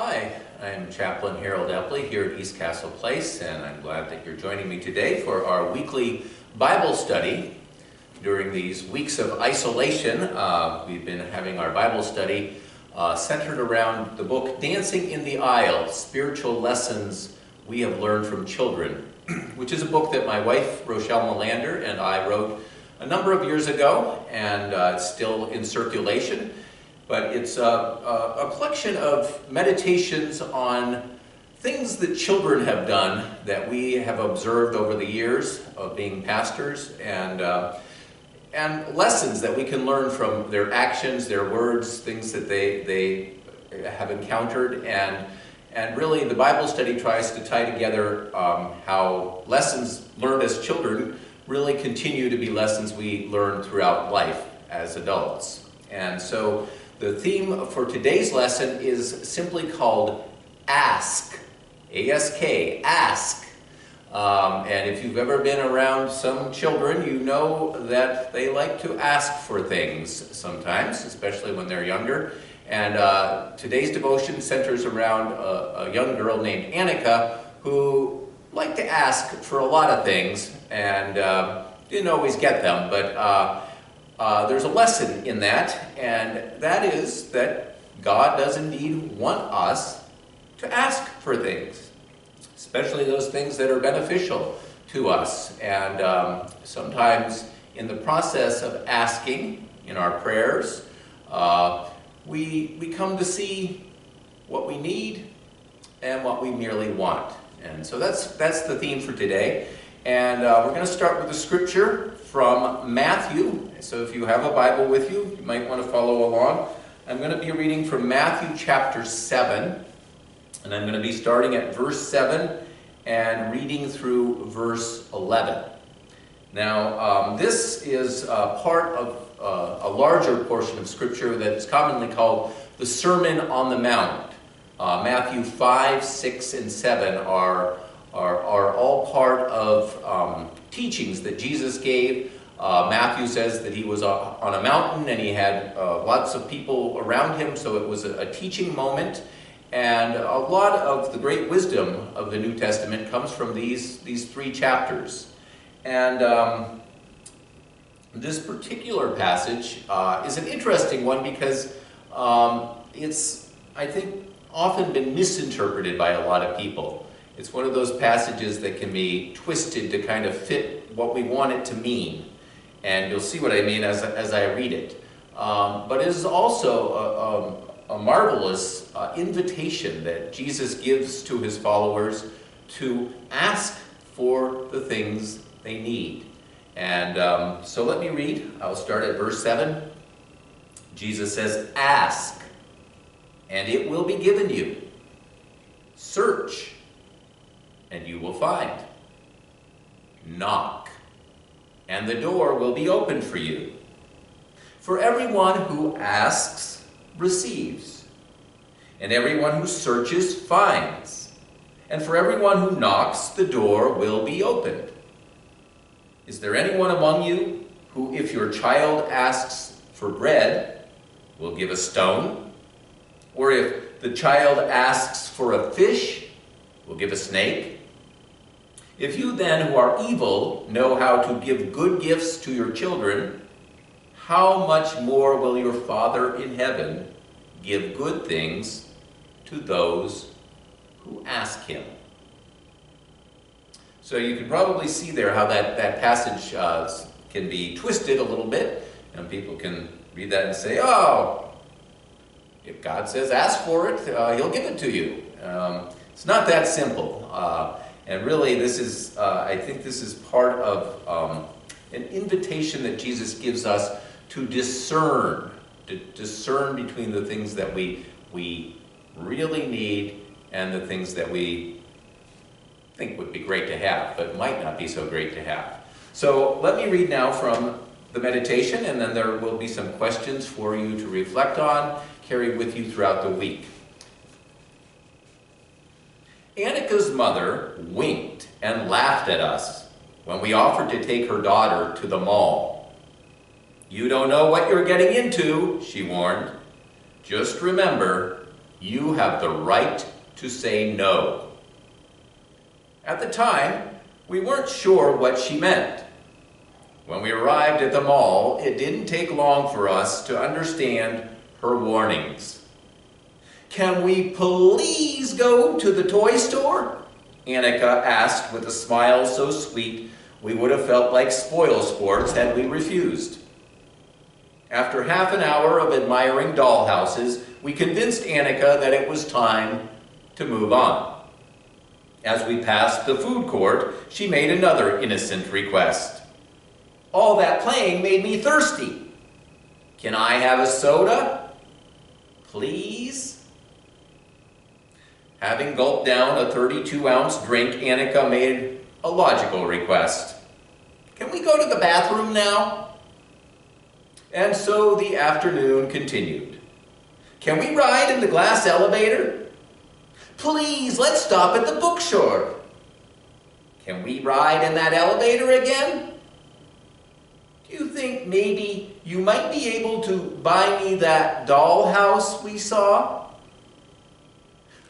Hi, I'm Chaplain Harold Epley here at East Castle Place, and I'm glad that you're joining me today for our weekly Bible study. During these weeks of isolation, we've been having our Bible study centered around the book Dancing in the Aisle, Spiritual Lessons We Have Learned from Children, which is a book that my wife, Rochelle Melander, and I wrote a number of years ago, and it's still in circulation. But it's a collection of meditations on things that children have done that we have observed over the years of being pastors, and lessons that we can learn from their actions, their words, things that they have encountered. And really the Bible study tries to tie together how lessons learned as children really continue to be lessons we learn throughout life as adults. And so the theme for today's lesson is simply called Ask. A-S-K, ask. And if you've ever been around some children, you know that they like to ask for things sometimes, especially when they're younger. And today's devotion centers around a young girl named Annika who liked to ask for a lot of things and didn't always get them, but there's a lesson in that, and that is that God does indeed want us to ask for things, especially those things that are beneficial to us. And sometimes in the process of asking in our prayers, we come to see what we need and what we merely want. And so that's the theme for today. And we're going to start with a scripture from Matthew. So if you have a Bible with you, you might want to follow along. I'm going to be reading from Matthew chapter 7. And I'm going to be starting at verse 7 and reading through verse 11. Now, this is part of a larger portion of scripture that is commonly called the Sermon on the Mount. Matthew 5, 6, and 7 are all part of teachings that Jesus gave. Matthew says that he was on a mountain and he had lots of people around him, so it was a teaching moment. And a lot of the great wisdom of the New Testament comes from these three chapters. And this particular passage is an interesting one because it's, I think, often been misinterpreted by a lot of people. It's one of those passages that can be twisted to kind of fit what we want it to mean. And you'll see what I mean as I read it. But it is also a marvelous invitation that Jesus gives to his followers to ask for the things they need. And so let me read. I'll start at verse 7. Jesus says, "Ask, and it will be given you. Search, and you will find. Knock, and the door will be opened for you. For everyone who asks receives, and everyone who searches finds, and for everyone who knocks the door will be opened. Is there anyone among you who, if your child asks for bread, will give a stone? Or if the child asks for a fish, will give a snake? If you then, who are evil, know how to give good gifts to your children, how much more will your Father in heaven give good things to those who ask him?" So you can probably see there how that passage can be twisted a little bit, and people can read that and say, oh, if God says ask for it, he'll give it to you. It's not that simple. And really, this is, I think this is part of an invitation that Jesus gives us to discern between the things that we really need and the things that we think would be great to have, but might not be so great to have. So let me read now from the meditation, and then there will be some questions for you to reflect on, carry with you throughout the week. Annika's mother winked and laughed at us when we offered to take her daughter to the mall. "You don't know what you're getting into," she warned. "Just remember, You have the right to say no. At the time, we weren't sure what she meant. When we arrived at the mall, it didn't take long for us to understand her warnings. "Can we please go to the toy store?" Annika asked with a smile so sweet we would have felt like spoil sports had we refused. After half an hour of admiring dollhouses, we convinced Annika that it was time to move on. As we passed the food court, she made another innocent request. "All that playing made me thirsty. Can I have a soda? Please?" Having gulped down a 32-ounce drink, Annika made a logical request. "Can we go to the bathroom now?" And so the afternoon continued. "Can we ride in the glass elevator?" "Please, let's stop at the bookstore." "Can we ride in that elevator again?" "Do you think maybe you might be able to buy me that dollhouse we saw?"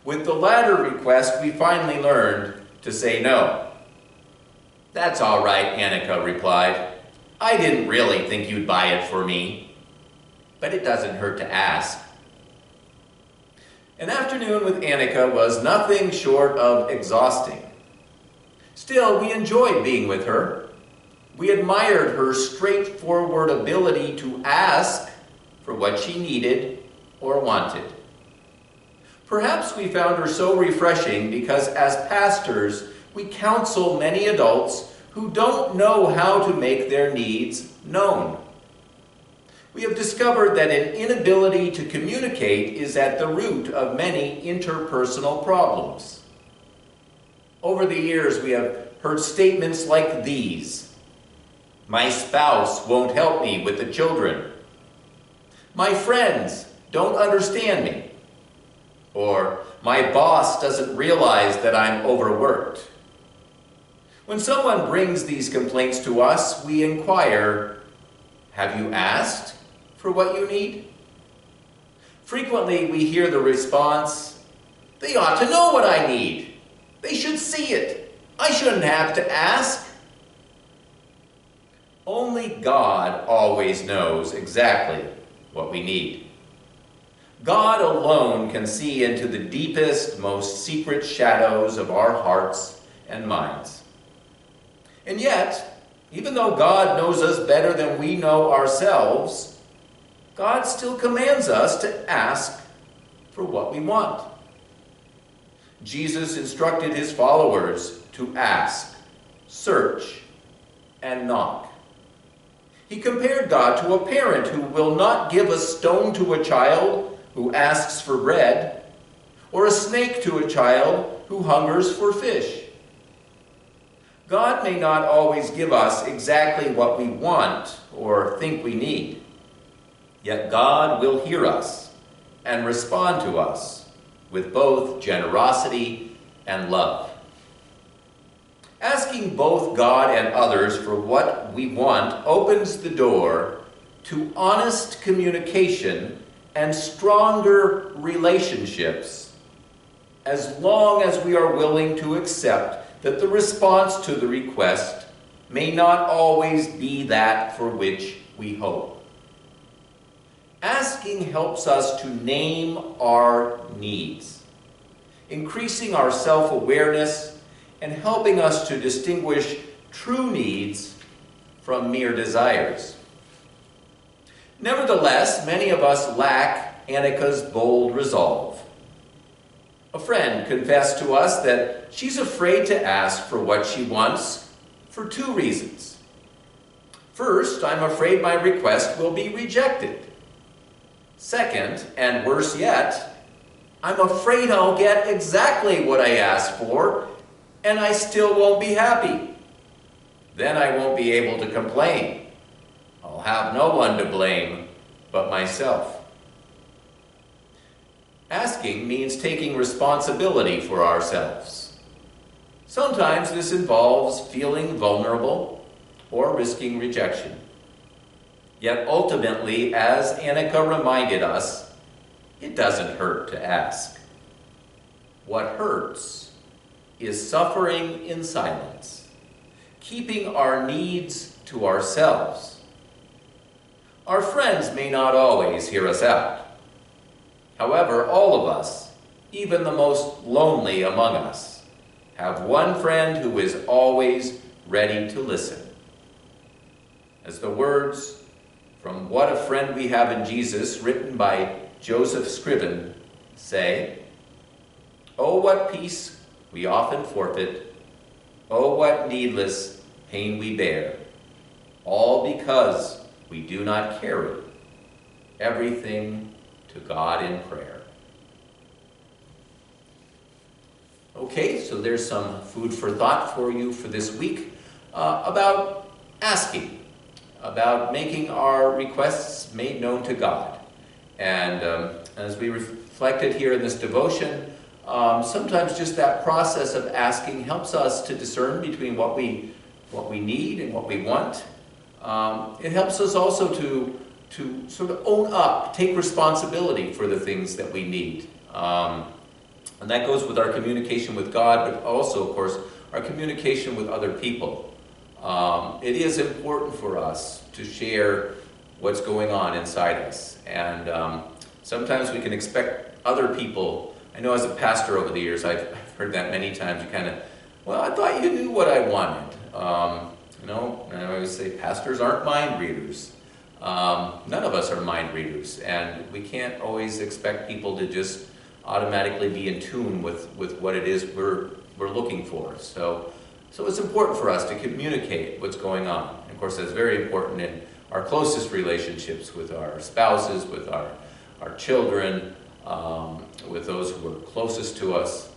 With the latter request, we finally learned to say no. "That's all right," Annika replied. "I didn't really think you'd buy it for me, but it doesn't hurt to ask." An afternoon with Annika was nothing short of exhausting. Still, we enjoyed being with her. We admired her straightforward ability to ask for what she needed or wanted. Perhaps we found her so refreshing because as pastors, we counsel many adults who don't know how to make their needs known. We have discovered that an inability to communicate is at the root of many interpersonal problems. Over the years, we have heard statements like these: "My spouse won't help me with the children." "My friends don't understand me." Or, "My boss doesn't realize that I'm overworked." When someone brings these complaints to us, we inquire, "Have you asked for what you need?" Frequently, we hear the response, "They ought to know what I need. They should see it. I shouldn't have to ask." Only God always knows exactly what we need. God alone can see into the deepest, most secret shadows of our hearts and minds. And yet, even though God knows us better than we know ourselves, God still commands us to ask for what we want. Jesus instructed his followers to ask, search, and knock. He compared God to a parent who will not give a stone to a child who asks for bread, or a snake to a child who hungers for fish. God may not always give us exactly what we want or think we need, yet God will hear us and respond to us with both generosity and love. Asking both God and others for what we want opens the door to honest communication and stronger relationships, as long as we are willing to accept that the response to the request may not always be that for which we hope. Asking helps us to name our needs, increasing our self-awareness and helping us to distinguish true needs from mere desires. Nevertheless, many of us lack Annika's bold resolve. A friend confessed to us that she's afraid to ask for what she wants for two reasons. First, I'm afraid my request will be rejected. Second, and worse yet, I'm afraid I'll get exactly what I asked for, and I still won't be happy. Then I won't be able to complain. I'll have no one to blame but myself. Asking means taking responsibility for ourselves. Sometimes this involves feeling vulnerable or risking rejection. Yet ultimately, as Annika reminded us, it doesn't hurt to ask. What hurts is suffering in silence, keeping our needs to ourselves. Our friends may not always hear us out. However, all of us, even the most lonely among us, have one friend who is always ready to listen. As the words from What a Friend We Have in Jesus, written by Joseph Scriven, say, "Oh, what peace we often forfeit. Oh, what needless pain we bear. All because we do not carry everything to God in prayer." Okay, so there's some food for thought for you for this week about asking, about making our requests made known to God. And as we reflected here in this devotion, sometimes just that process of asking helps us to discern between what we need and what we want. It helps us also to sort of own up, take responsibility for the things that we need. And that goes with our communication with God, but also, of course, our communication with other people. It is important for us to share what's going on inside us. And sometimes we can expect other people. I know as a pastor over the years, I've heard that many times. You kind of, well, I thought you knew what I wanted. And I always say pastors aren't mind readers. None of us are mind readers. And we can't always expect people to just automatically be in tune with what it is we're looking for. So it's important for us to communicate what's going on. And of course, that's very important in our closest relationships with our spouses, with our children, with those who are closest to us.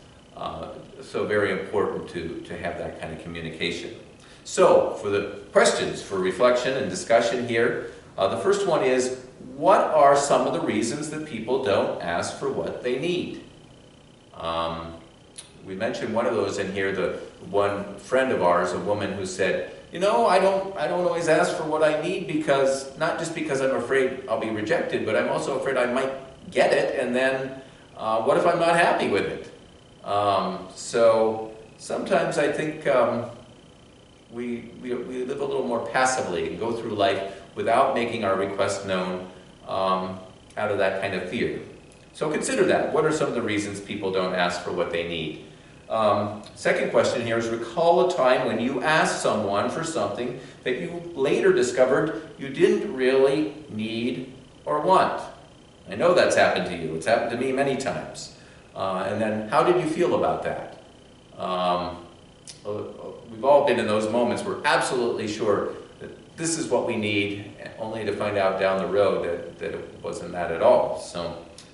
So very important to have that kind of communication. So for the questions for reflection and discussion here, the first one is, what are some of the reasons that people don't ask for what they need? We mentioned one of those in here, the one friend of ours, a woman who said, I don't always ask for what I need because, not just because I'm afraid I'll be rejected, but I'm also afraid I might get it, and then what if I'm not happy with it? So sometimes I think we live a little more passively and go through life without making our request known out of that kind of fear. So consider that. What are some of the reasons people don't ask for what they need? Second question here is, recall a time when you asked someone for something that you later discovered you didn't really need or want. I know that's happened to you. It's happened to me many times. And then how did you feel about that? We've all been in those moments. We're absolutely sure that this is what we need, only to find out down the road that it wasn't that at all.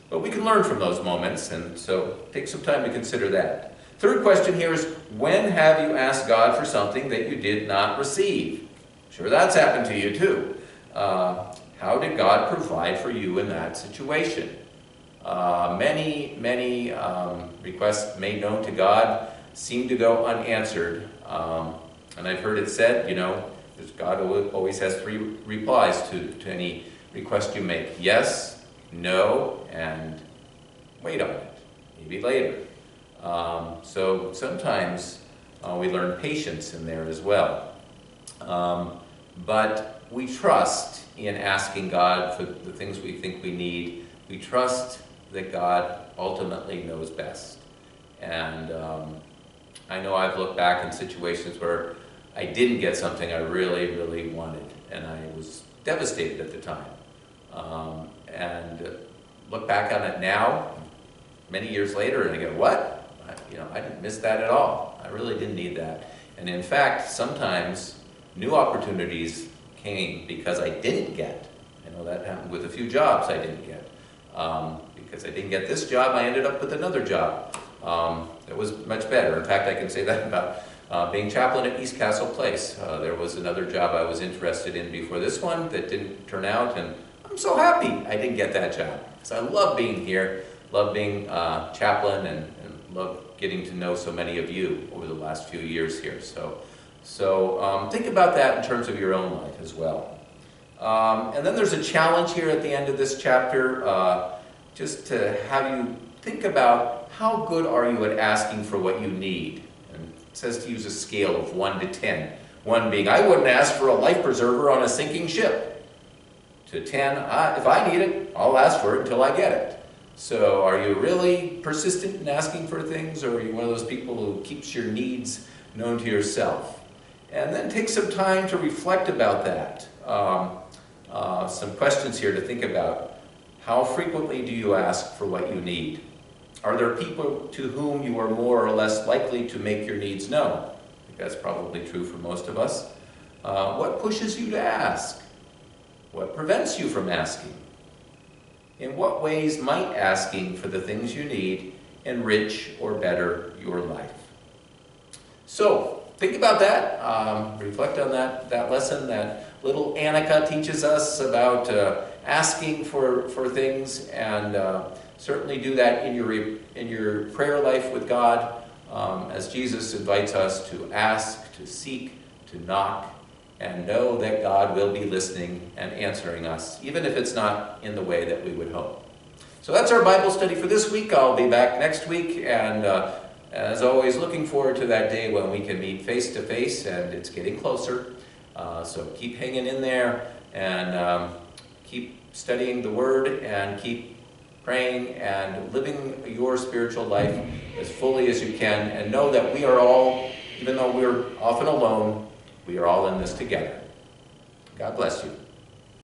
But we can learn from those moments, and so take some time to consider that. Third question here is, when have you asked God for something that you did not receive? Sure, that's happened to you too. How did God provide for you in that situation? Many requests made known to God seem to go unanswered. And I've heard it said, God always has three replies to any request you make. Yes, no, and wait on it, maybe later. So sometimes we learn patience in there as well. But we trust in asking God for the things we think we need. We trust that God ultimately knows best. And I know I've looked back in situations where I didn't get something I really, really wanted, and I was devastated at the time. And look back on it now, many years later, and I go, what? I didn't miss that at all. I really didn't need that. And in fact, sometimes new opportunities came because I didn't get. I know that happened with a few jobs I didn't get. Because I didn't get this job, I ended up with another job. It was much better. In fact, I can say that about being chaplain at East Castle Place. There was another job I was interested in before this one that didn't turn out, and I'm so happy I didn't get that job. Because I love being here, love being chaplain, and love getting to know so many of you over the last few years here. So think about that in terms of your own life as well. And then there's a challenge here at the end of this chapter just to have you think about how good are you at asking for what you need. And it says to use a scale of 1 to 10. 1 being, I wouldn't ask for a life preserver on a sinking ship. To 10, if I need it, I'll ask for it until I get it. So are you really persistent in asking for things, or are you one of those people who keeps your needs known to yourself? And then take some time to reflect about that. Some questions here to think about. How frequently do you ask for what you need? Are there people to whom you are more or less likely to make your needs known? I think that's probably true for most of us. What pushes you to ask? What prevents you from asking? In what ways might asking for the things you need enrich or better your life? So, think about that. Reflect on that lesson that little Annika teaches us about asking for things, and certainly do that in your prayer life with God, as Jesus invites us to ask, to seek, to knock, and know that God will be listening and answering us, even if it's not in the way that we would hope. So that's our Bible study for this week. I'll be back next week, and as always, looking forward to that day when we can meet face to face, and it's getting closer. So keep hanging in there, and keep studying the Word, and keep praying and living your spiritual life as fully as you can, and know that we are all, even though we're often alone, we are all in this together. God bless you.